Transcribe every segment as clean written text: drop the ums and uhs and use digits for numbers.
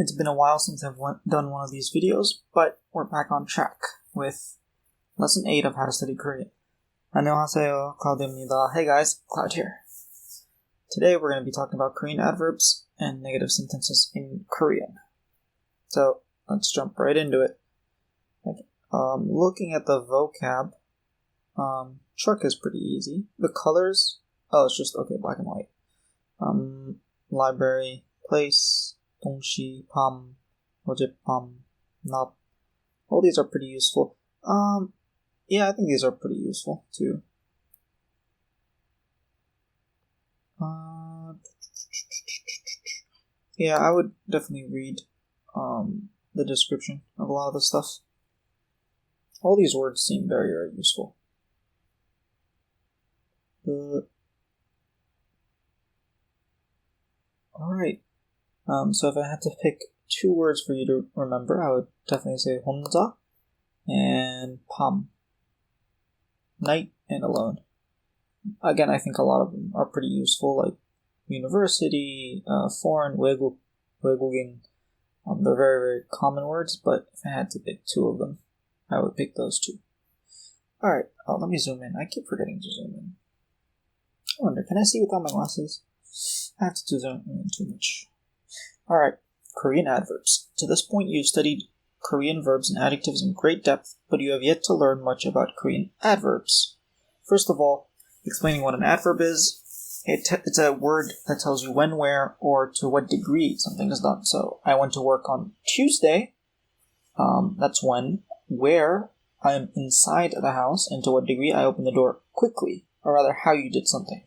It's been a while since I've done one of these videos, but we're back on track with Lesson 8 of How to Study Korean. 안녕하세요, Cloud입니다. Hey guys, Cloud here. Today we're going to be talking about Korean adverbs and negative sentences in Korean. So, let's jump right into it. Looking at the vocab, truck is pretty easy. The colors, it's just, black and white. Library, place, 동시, 밤, 어젯밤, 낮. All these are pretty useful. I think these are pretty useful too. I would definitely read the description of a lot of the stuff. All these words seem very, very useful. Alright. So if I had to pick two words for you to remember, I would definitely say 혼자 and 밤. Night and alone. Again, I think a lot of them are pretty useful, like university, foreign, 외국인. They're very, very common words, but if I had to pick two of them, I would pick those two. Alright, let me zoom in. I keep forgetting to zoom in. I wonder, can I see without my glasses? I have to zoom in too much. Alright, Korean adverbs. To this point, you've studied Korean verbs and adjectives in great depth, but you have yet to learn much about Korean adverbs. First of all, explaining what an adverb is, it's a word that tells you when, where, or to what degree something is done. So, I went to work on Tuesday, that's when. Where, I am inside the house, and to what degree I opened the door quickly, or rather how you did something.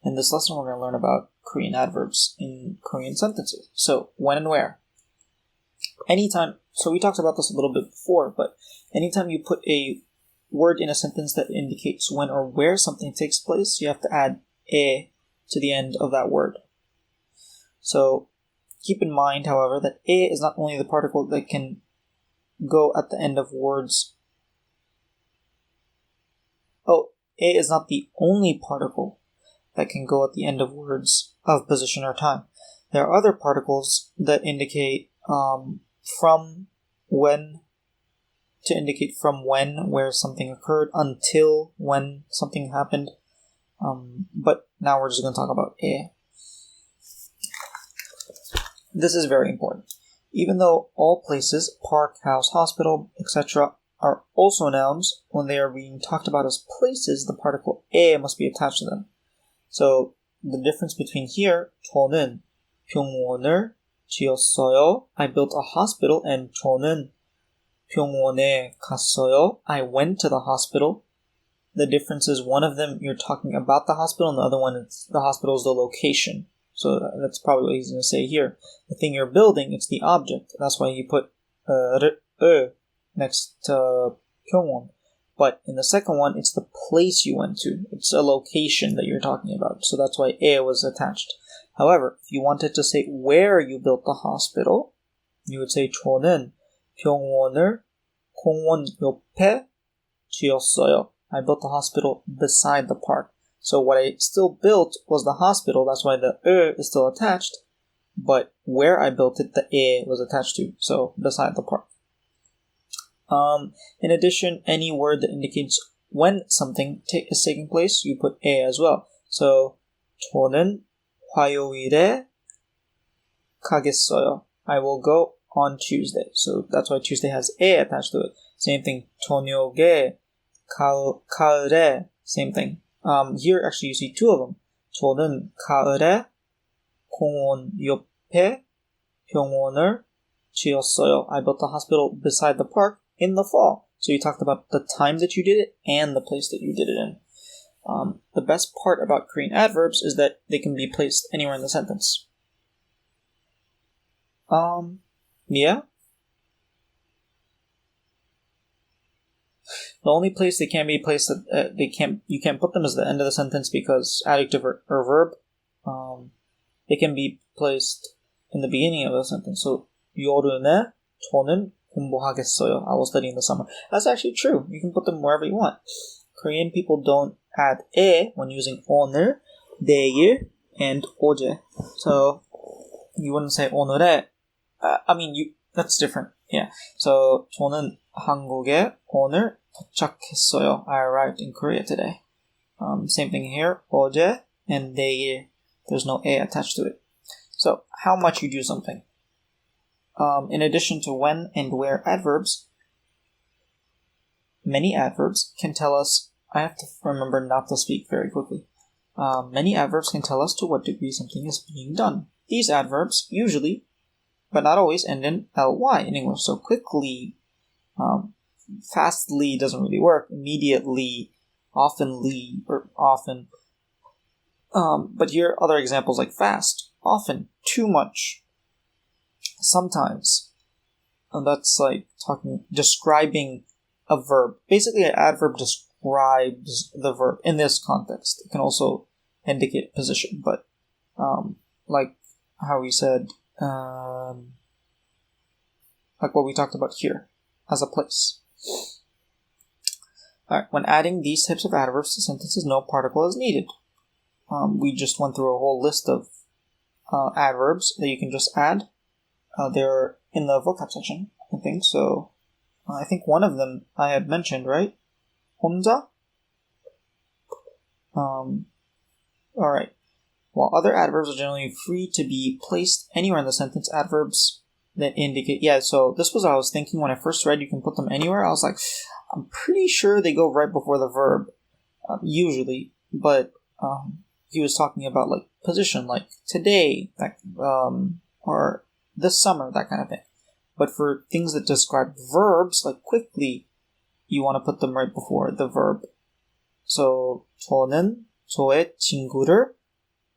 In this lesson, we're going to learn about Korean adverbs in Korean sentences. So, when and where. Anytime, so we talked about this a little bit before, but anytime you put a word in a sentence that indicates when or where something takes place, you have to add e to the end of that word. So, keep in mind, however, that e is not only the particle that can go at the end of words. E is not the only particle that can go at the end of words of position or time. There are other particles that indicate from when, to indicate from when, where something occurred, until when something happened. But now we're just going to talk about e. This is very important. Even though all places, park, house, hospital, etc., are also nouns, when they are being talked about as places, the particle e must be attached to them. So, the difference between here, 저는 병원을 지었어요. I built a hospital, and 저는 병원에 갔어요. I went to the hospital. The difference is one of them, you're talking about the hospital, and the other one, the hospital is the location. So that's probably what he's going to say here. The thing you're building, it's the object. That's why you put next to 병원. But in the second one, it's the place you went to. It's a location that you're talking about. So that's why 에 was attached. However, if you wanted to say where you built the hospital, you would say 저는 병원을 공원 옆에 지었어요. I built the hospital beside the park. So what I still built was the hospital. That's why the is still attached. But where I built it, the 에 was attached to. So beside the park. In addition, any word that indicates when something is taking place, you put 에 as well. So, 저는 화요일에 가겠어요. I will go on Tuesday. So that's why Tuesday has 에 attached to it. Same thing. 저녁에 가을에. Same thing. Here actually you see two of them. 저는 가을에 공원 옆에 병원을 지었어요. I built the hospital beside the park in the fall. So you talked about the time that you did it and the place that you did it in. The best part about Korean adverbs is that they can be placed anywhere in the sentence. Yeah. The only place they can be placed that you can't put them is the end of the sentence because adjective or verb, they can be placed in the beginning of the sentence. So 여름에 저는 공부하겠어요. I will study in the summer. That's actually true. You can put them wherever you want. Korean people don't add 에 when using 오늘, 내일, and 어제. So you wouldn't say 오늘에 that's different. Yeah. So 저는 한국에 오늘 도착했어요. I arrived in Korea today. Same thing here. 어제 and 내일. There's no a attached to it. So how much you do something. In addition to when and where adverbs, many adverbs can tell us. I have to remember not to speak very quickly. Many adverbs can tell us to what degree something is being done. These adverbs usually, but not always, end in ly in English. So quickly, fastly doesn't really work. Immediately, oftenly, or often. But here are other examples like fast, often, too much, sometimes. And that's like describing a verb. Basically, an adverb describes the verb in this context. It can also indicate position, but like how we said, like what we talked about here, as a place. Alright, when adding these types of adverbs to sentences, no particle is needed. We just went through a whole list of adverbs that you can just add. They're in the vocab section, I think. So I think one of them I had mentioned, right? 혼자? Alright. While other adverbs are generally free to be placed anywhere in the sentence, adverbs that indicate... Yeah, so this was what I was thinking when I first read you can put them anywhere. I was like, I'm pretty sure they go right before the verb, usually. But he was talking about like position, like today, that, or this summer, that kind of thing. But for things that describe verbs, like quickly, you want to put them right before the verb. So 저는 저의 친구를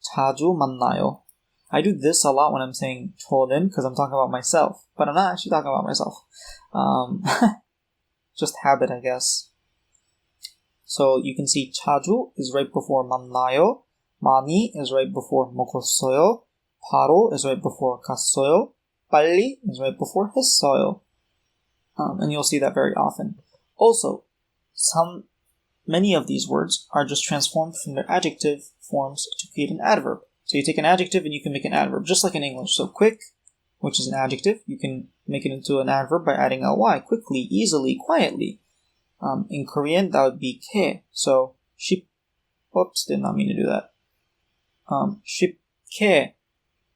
자주 만나요. I do this a lot when I'm saying 저는 because I'm talking about myself, but I'm not actually talking about myself. Just habit, I guess. So you can see 자주 is right before 만나요. 많이 is right before 먹었어요. 바로 is right before 갔어요. 빨리 is right before 했어요. And you'll see that very often. Also, many of these words are just transformed from their adjective forms to create an adverb. So you take an adjective and you can make an adverb, just like in English. So quick, which is an adjective, you can make it into an adverb by adding ly. Quickly, easily, quietly. In Korean, that would be 개. So oops, did not mean to do that. 쉽게,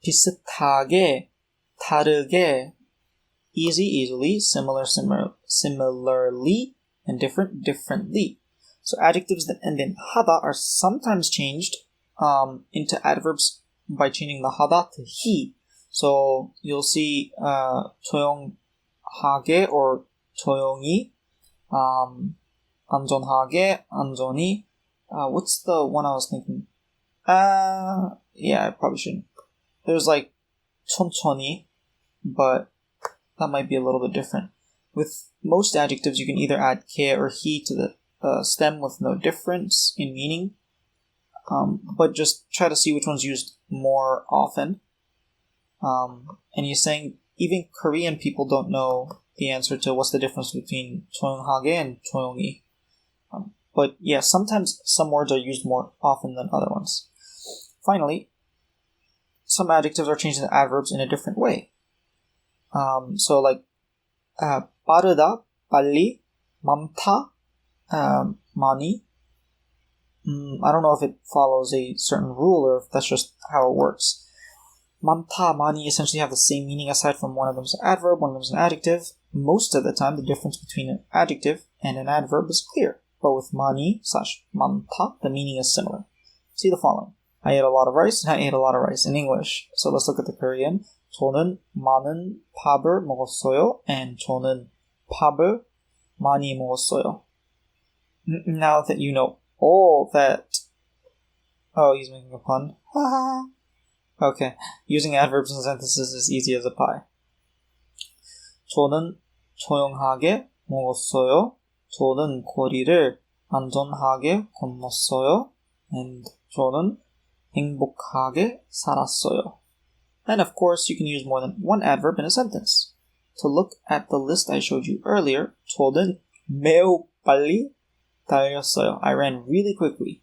비슷하게, 다르게, easy, easily, similarly, and different, differently. So adjectives that end in 하다 are sometimes changed into adverbs by changing the 하다 to 히. So you'll see 조용하게 or 조용히, 안전하게, 안전히. What's the one I was thinking? Yeah, I probably shouldn't. There's like 천천히, but that might be a little bit different. With most adjectives, you can either add 게 or 히 to the stem with no difference in meaning, but just try to see which one's used more often. And he's saying even Korean people don't know the answer to what's the difference between 조용하게 and 조용히. But yeah, sometimes some words are used more often than other ones. Finally, some adjectives are changed into adverbs in a different way. So like 빠르다, 빨리, 많다, 많이. I don't know if it follows a certain rule or if that's just how it works. 많다, 많이 essentially have the same meaning aside from one of them is an adverb, one of them is an adjective. Most of the time, the difference between an adjective and an adverb is clear. But with 많이 / 많다, the meaning is similar. See the following. I ate a lot of rice and I ate a lot of rice in English. So let's look at the Korean. 저는 많은 밥을 먹었어요. And 저는 밥을 많이 먹었어요. Now that you know all that... Oh, he's making a pun. Okay. Using adverbs in sentences is easy as a pie. 저는 조용하게 먹었어요. 저는 거리를 안전하게 건넜어요. And 저는 행복하게 살았어요. And of course, you can use more than one adverb in a sentence. To look at the list I showed you earlier, 저는 매우 빨리 달렸어요. I ran really quickly.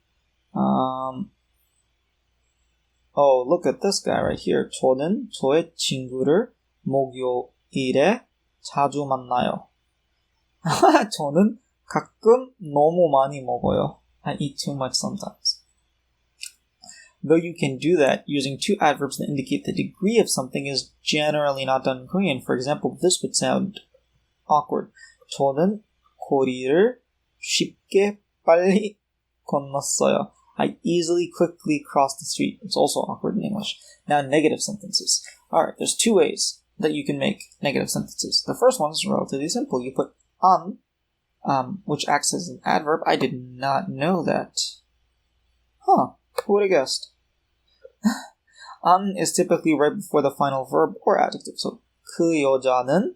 Oh, look at this guy right here. 저는 저의 친구를 목요일에 자주 만나요. 저는 가끔 너무 많이 먹어요. I eat too much sometimes. Though you can do that using two adverbs that indicate the degree of something is generally not done in Korean. For example, this would sound awkward. 저는 거리를 쉽게 빨리 건넜어요. I easily, quickly crossed the street. It's also awkward in English. Now, negative sentences. Alright, there's two ways that you can make negative sentences. The first one is relatively simple. You put an, which acts as an adverb. I did not know that. Who would have guessed? An is typically right before the final verb or adjective. So, 그 여자는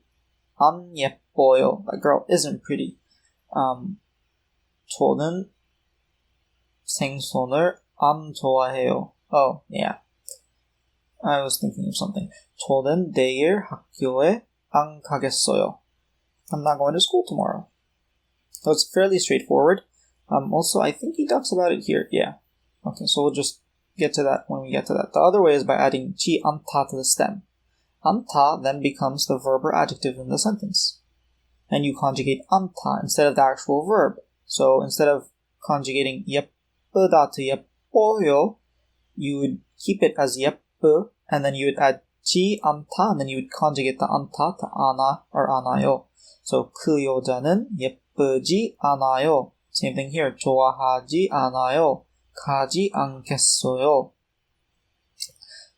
안 예뻐요. That girl isn't pretty. 저는 생선을 안 좋아해요. Oh, yeah. I was thinking of something. 저는 내일 학교에 안 가겠어요. I'm not going to school tomorrow. So it's fairly straightforward. Also, I think he talks about it here. Yeah. Okay, so we'll just get to that when we get to that. The other way is by adding 지 않다 to the stem. 않다 then becomes the verb or adjective in the sentence. And you conjugate 않다 instead of the actual verb. So instead of conjugating 예쁘다 to 예뻐요, you would keep it as 예쁘, and then you would add 지 않다, and then you would conjugate the 않다 to 아나 or 아나요. So 그 여자는 예쁘지 않아요. Same thing here. 좋아하지 않아요. 가지 않겠어요.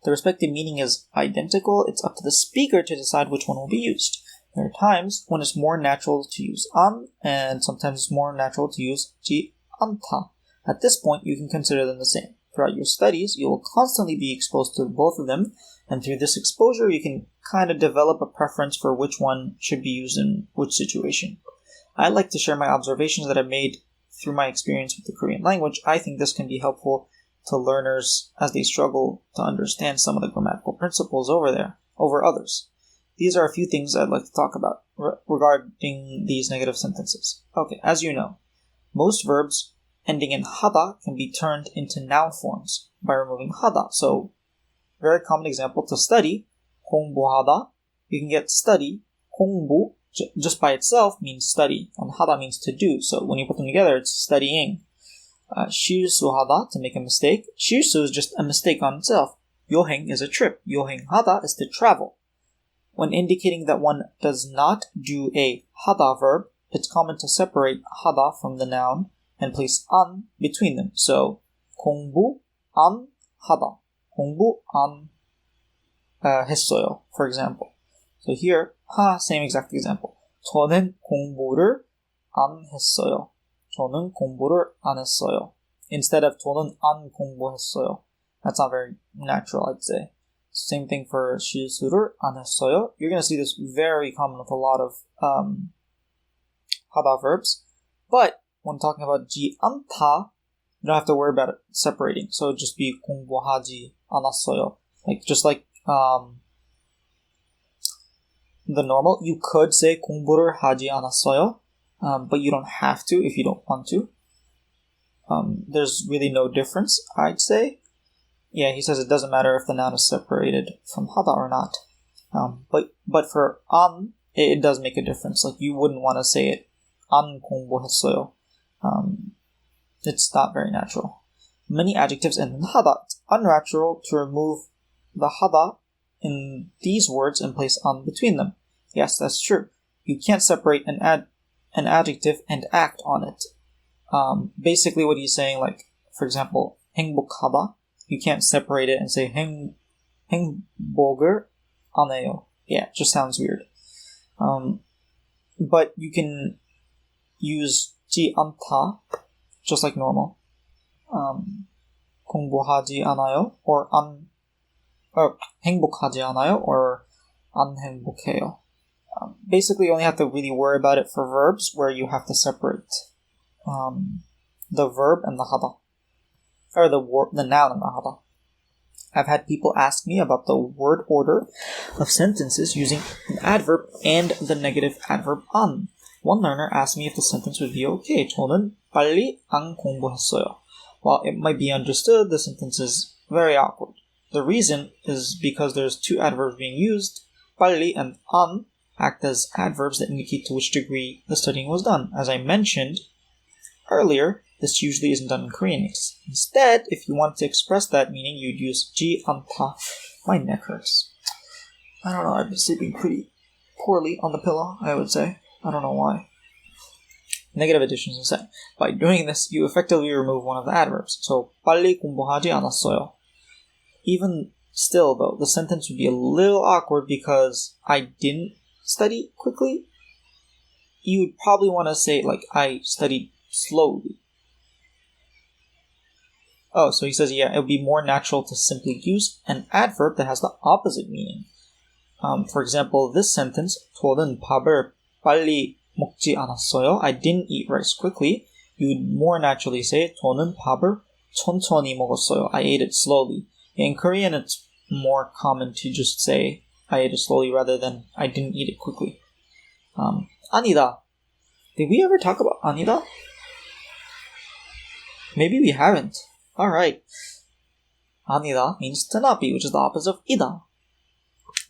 The respective meaning is identical. It's up to the speaker to decide which one will be used. There are times when it's more natural to use an, and sometimes it's more natural to use 지 않다. At this point, you can consider them the same. Throughout your studies, you will constantly be exposed to both of them, and through this exposure, you can kind of develop a preference for which one should be used in which situation. I like to share my observations that I've made through my experience with the Korean language. I think this can be helpful to learners as they struggle to understand some of the grammatical principles over others. These are a few things I'd like to talk about regarding these negative sentences. Okay, as you know, most verbs ending in 하다 can be turned into noun forms by removing 하다. So, very common example to study, 공부하다. You can get study, 공부, just by itself means study, and 하다 means to do. So when you put them together, it's studying. 실수하다, to make a mistake. 실수 is just a mistake on itself. 여행 is a trip. 여행하다 is to travel. When indicating that one does not do a 하다 verb, it's common to separate 하다 from the noun and place 안 between them. So, 공부 안 하다. 공부 안 했어요, for example. So here, same exact example. 저는 공부를 안 했어요. 저는 공부를 안 했어요. Instead of 저는 안 공부했어요. That's not very natural, I'd say. Same thing for 실수를 안 했어요. You're going to see this very common with a lot of 하다 verbs. But when talking about 지 않다, you don't have to worry about it separating. So it'd just be 공부하지 않았어요. Just like the normal, you could say 공부를 하지 않았어요, but you don't have to if you don't want to. There's really no difference, I'd say. Yeah, he says it doesn't matter if the noun is separated from 하다 or not. But for 안, it does make a difference. Like, you wouldn't want to say it 안 공부했어요. It's not very natural. Many adjectives end in 하다. It's unnatural to remove the 하다 in these words and place 안 between them. Yes, that's true. You can't separate an adjective and act on it. Basically what he's saying, like, for example, 행복하다, you can't separate it and say 행복을 안 해요. Yeah, it just sounds weird. But you can use 지 않다, just like normal. 공부하지 않아요, or 행복하지 않아요, or 안 행복해요. Basically, you only have to really worry about it for verbs where you have to separate the verb and the 하다, or the noun and the 하다. I've had people ask me about the word order of sentences using an adverb and the negative adverb 안. One learner asked me if the sentence would be okay. 저는 빨리 안 공부했어요. While it might be understood, the sentence is very awkward. The reason is because there's two adverbs being used, 빨리 and an act as adverbs that indicate to which degree the studying was done. As I mentioned earlier, this usually isn't done in Korean. Instead, if you want to express that meaning, you'd use 지 않다. My neck hurts. I don't know, I've been sleeping pretty poorly on the pillow, I would say. I don't know why. Negative additions instead. By doing this, you effectively remove one of the adverbs. So, 빨리 공부하지 않았어요. Even still, though, the sentence would be a little awkward because I didn't study quickly. You would probably want to say, like, I studied slowly. Oh, so he says, yeah, it would be more natural to simply use an adverb that has the opposite meaning. For example, this sentence, 저는 밥을 빨리 먹지 않았어요. I didn't eat rice quickly. You would more naturally say, 저는 밥을 천천히 먹었어요. I ate it slowly. In Korean, it's more common to just say, I ate it slowly rather than I didn't eat it quickly. 아니다. Did we ever talk about 아니다? Maybe we haven't. Alright. 아니다 means to not be, which is the opposite of 이다.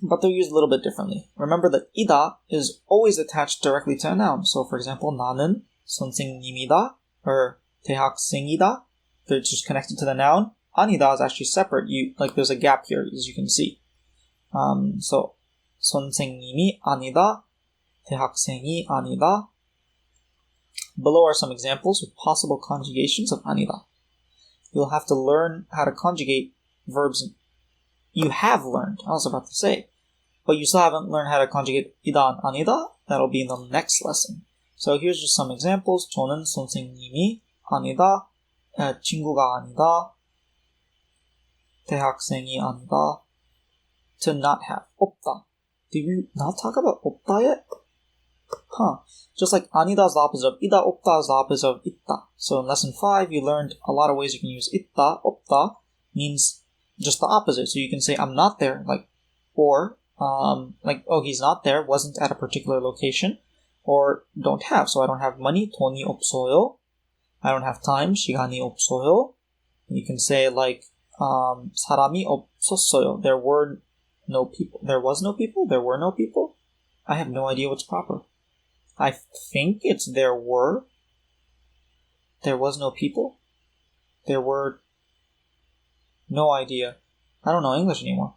But they're used a little bit differently. Remember that 이다 is always attached directly to a noun. So, for example, 나는 선생님이다 or 대학생이다. They're just connected to the noun. 아니다 is actually separate. There's a gap here, as you can see. So, 선생님이 아니다. 대학생이 아니다. Below are some examples of possible conjugations of 아니다. You'll have to learn how to conjugate verbs you have learned, I was about to say, but you still haven't learned how to conjugate 이다 and 아니다. That'll be in the next lesson. So here's just some examples. 저는 선생님이 아니다. 친구가 아니다. 대학생이 아니다. To not have. 없다. Did we not talk about 없다 yet? Just like 아니다 is the opposite of 이다, 없다 is the opposite of 있다. So in lesson 5, you learned a lot of ways you can use 있다, 없다 means just the opposite. So you can say I'm not there, he's not there, wasn't at a particular location, or don't have. So I don't have money, 돈이 없어요. I don't have time, 시간이 없어요. You can say 사람이 없었어요. There were no people. There was no people? There were no people? I have no idea what's proper. I think it's there were. There was no people. There were. No idea. I don't know English anymore.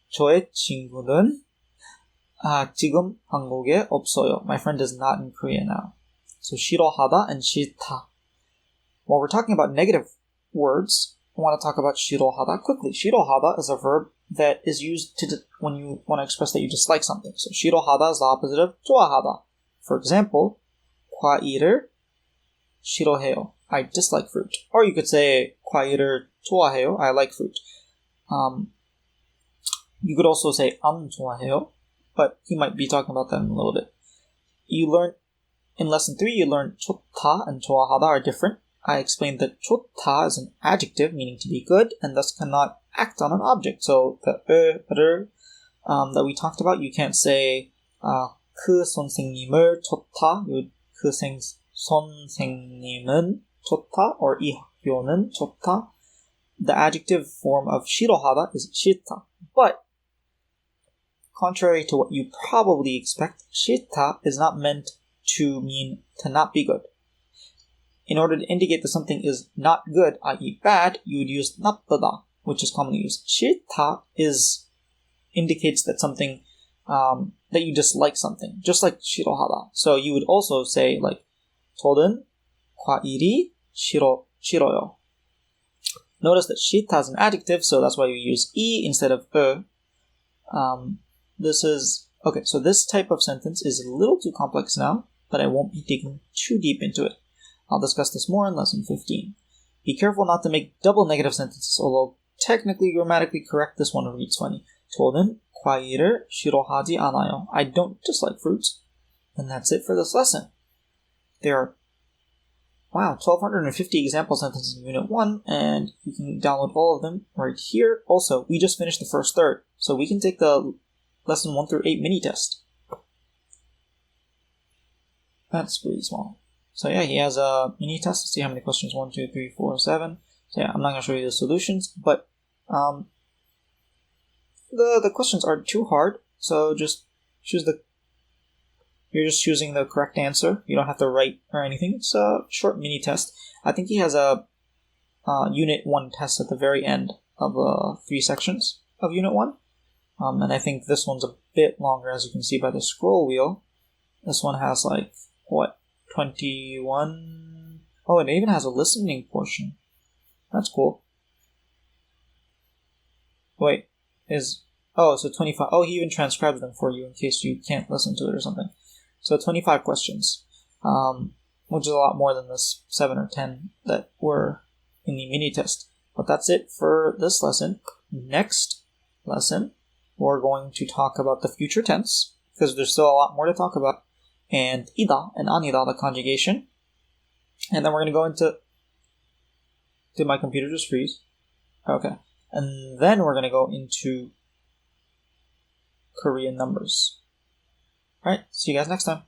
저의 친구는 지금 한국에 없어요. My friend is not in Korea now. So 싫어하다 and 싫다. While we're talking about negative words, I want to talk about 싫어하다 quickly. 싫어하다 is a verb that is used when you want to express that you dislike something. So 싫어하다 is the opposite of 좋아하다. For example, 과일을 싫어해요. I dislike fruit. Or you could say 과일을 좋아해요. I like fruit. You could also say 안 좋아해요, but he might be talking about that in a little bit. In lesson 3, you learned 좋다 and 좋아하다 are different. I explained that 좋다 is an adjective meaning to be good and thus cannot act on an object. So the that we talked about, you can't say 그 선생님을 좋다. 그 선생님은 좋다, or 이 학교는 좋다. The adjective form of 싫어하다 is 싫다. But, contrary to what you probably expect, 싫다 is not meant to mean to not be good. In order to indicate that something is not good, i.e. bad, you would use 나쁘다, which is commonly used. 싫다 indicates that something, that you dislike something, just like 싫어하다. So you would also say, 저는 과일이 싫어요. Notice that 싫다 is an adjective, so that's why we use 이 instead of So this type of sentence is a little too complex now, but I won't be digging too deep into it. I'll discuss this more in lesson 15. Be careful not to make double negative sentences, although technically grammatically correct, this one reads funny. 저는 과일을 싫어하지 않아요. I don't dislike fruits. And that's it for this lesson. There are 1,250 example sentences in Unit 1, and you can download all of them right here. Also, we just finished the first third, so we can take the lesson 1 through 8 mini test. That's pretty small. So yeah, he has a mini test to see how many questions, 1, 2, 3, 4, 7. So yeah, I'm not going to show you the solutions, but the questions aren't too hard, So just choose you're just choosing the correct answer. You don't have to write or anything. It's a short mini test. I think he has a Unit 1 test at the very end of 3 sections of Unit 1. And I think this one's a bit longer, as you can see by the scroll wheel. This one has 21... Oh, it even has a listening portion. That's cool. Wait, so 25. Oh, he even transcribes them for you in case you can't listen to it or something. So 25 questions, which is a lot more than the 7 or 10 that were in the mini test. But that's it for this lesson. Next lesson, we're going to talk about the future tense, because there's still a lot more to talk about, and ida and anida, the conjugation. And then we're going to go into... Did my computer just freeze? Okay. And then we're going to go into Korean numbers. Alright, see you guys next time.